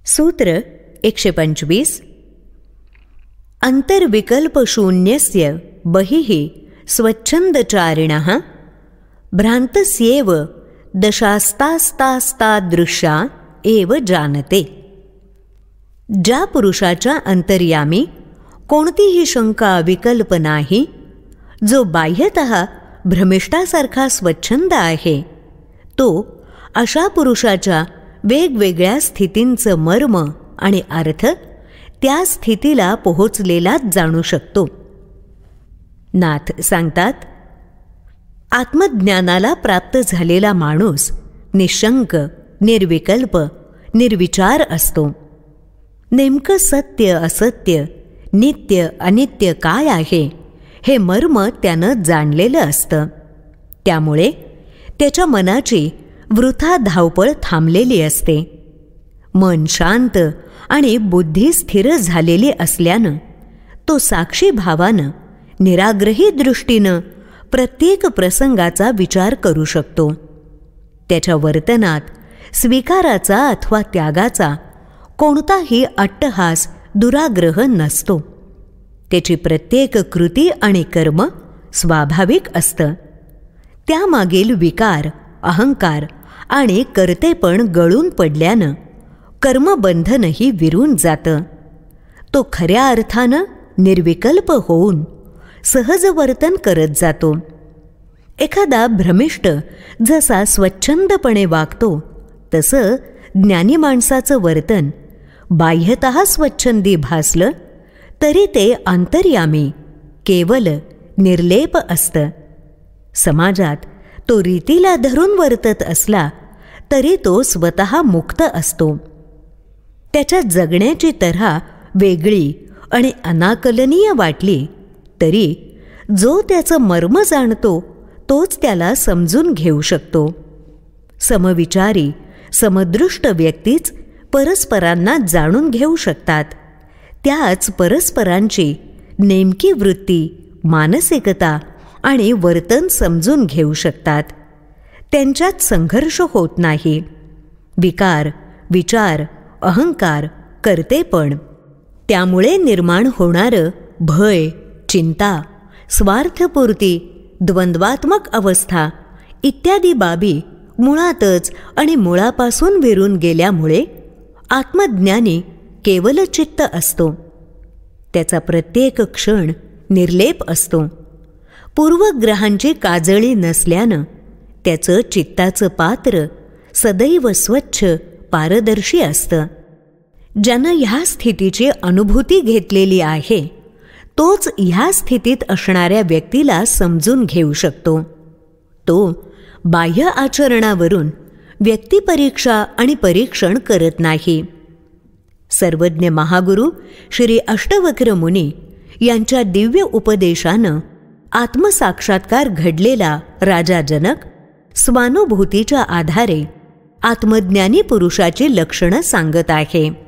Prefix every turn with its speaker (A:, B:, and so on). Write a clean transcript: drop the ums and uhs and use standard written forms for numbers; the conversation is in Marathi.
A: सूत्र 125. अंतर्विकल्पशून्यस्य बहिः स्वच्छन्दचारिणः भ्रान्तस्येव दशास्तास्तास्तादृशा एव जानते. ज्या पुरुषाच्या अंतर्यामी कोणतीही शंका विकल्प नाही, जो बाह्यतः भ्रमिष्ठासारखा स्वच्छंद आहे, तो अशा पुरुषाच्या वेगवेगळ्या स्थितींचं मर्म आणि अर्थ त्या स्थितीला पोहोचलेलाच जाणू शकतो. नाथ सांगतात, आत्मज्ञानाला प्राप्त झालेला माणूस निशंक, निर्विकल्प, निर्विचार असतो. नेमकं सत्य असत्य, नित्य अनित्य काय आहे हे मर्म त्यानं जाणलेलं असतं. त्यामुळे त्याच्या मनाची वृथा धावपळ थांबलेली असते. मन शांत आणि बुद्धी स्थिर झालेली असल्यानं तो साक्षी भावानं, निराग्रही दृष्टीनं प्रत्येक प्रसंगाचा विचार करू शकतो. त्याच्या वर्तनात स्वीकाराचा अथवा त्यागाचा कोणताही अट्टहास, दुराग्रह नसतो. त्याची प्रत्येक कृती आणि कर्म स्वाभाविक असतं. त्यामागील विकार, अहंकार आणि कर्तेपण गळून पडल्यानं कर्मबंधनही विरून जातं. तो खऱ्या अर्थानं निर्विकल्प होऊन सहज वर्तन करत जातो. एखादा भ्रमिष्ट जसा स्वच्छंदपणे वागतो, तसं ज्ञानी माणसाचं वर्तन बाह्यतः स्वच्छंदी भासलं तरी ते अंतर्यामी, केवल, निर्लेप असतं. समाजात तो रीतीला धरून वर्तत असला तरी तो स्वतः मुक्त असतो. त्याच्या जगण्याची तऱ्हा वेगळी आणि अनाकलनीय वाटली तरी जो त्याचं मर्म जाणतो तोच त्याला समजून घेऊ शकतो. समविचारी, समदृष्ट व्यक्तीच परस्परांना जाणून घेऊ शकतात. त्याच परस्परांची नेमकी वृत्ती, मानसिकता आणि वर्तन समजून घेऊ शकतात. त्यांच्यात संघर्ष होत नाही. विकार, विचार, अहंकार, कर्तेपण, त्यामुळे निर्माण होणारं भय, चिंता, स्वार्थपूर्ती, द्वंद्वात्मक अवस्था इत्यादी बाबी मुळातच आणि मुळापासून विरून गेल्यामुळे आत्मज्ञानी केवलचित्त असतो. त्याचा प्रत्येक क्षण निर्लेप असतो. पूर्वग्रहांची काजळी नसल्यानं त्याचं चित्ताचं पात्र सदैव स्वच्छ, पारदर्शी असतं. ज्यानं ह्या स्थितीची अनुभूती घेतलेली आहे, तोच ह्या स्थितीत असणाऱ्या व्यक्तीला समजून घेऊ शकतो. तो बाह्य आचरणावरून व्यक्तिपरीक्षा आणि परीक्षण करत नाही. सर्वज्ञ महागुरु श्री अष्टवक्र मुनी यांच्या दिव्य उपदेशानं आत्मसाक्षात्कार घडलेला राजा जनक स्वानुभूतीच्या आधारे आत्मज्ञानी पुरुषाची लक्षणं सांगत आहे.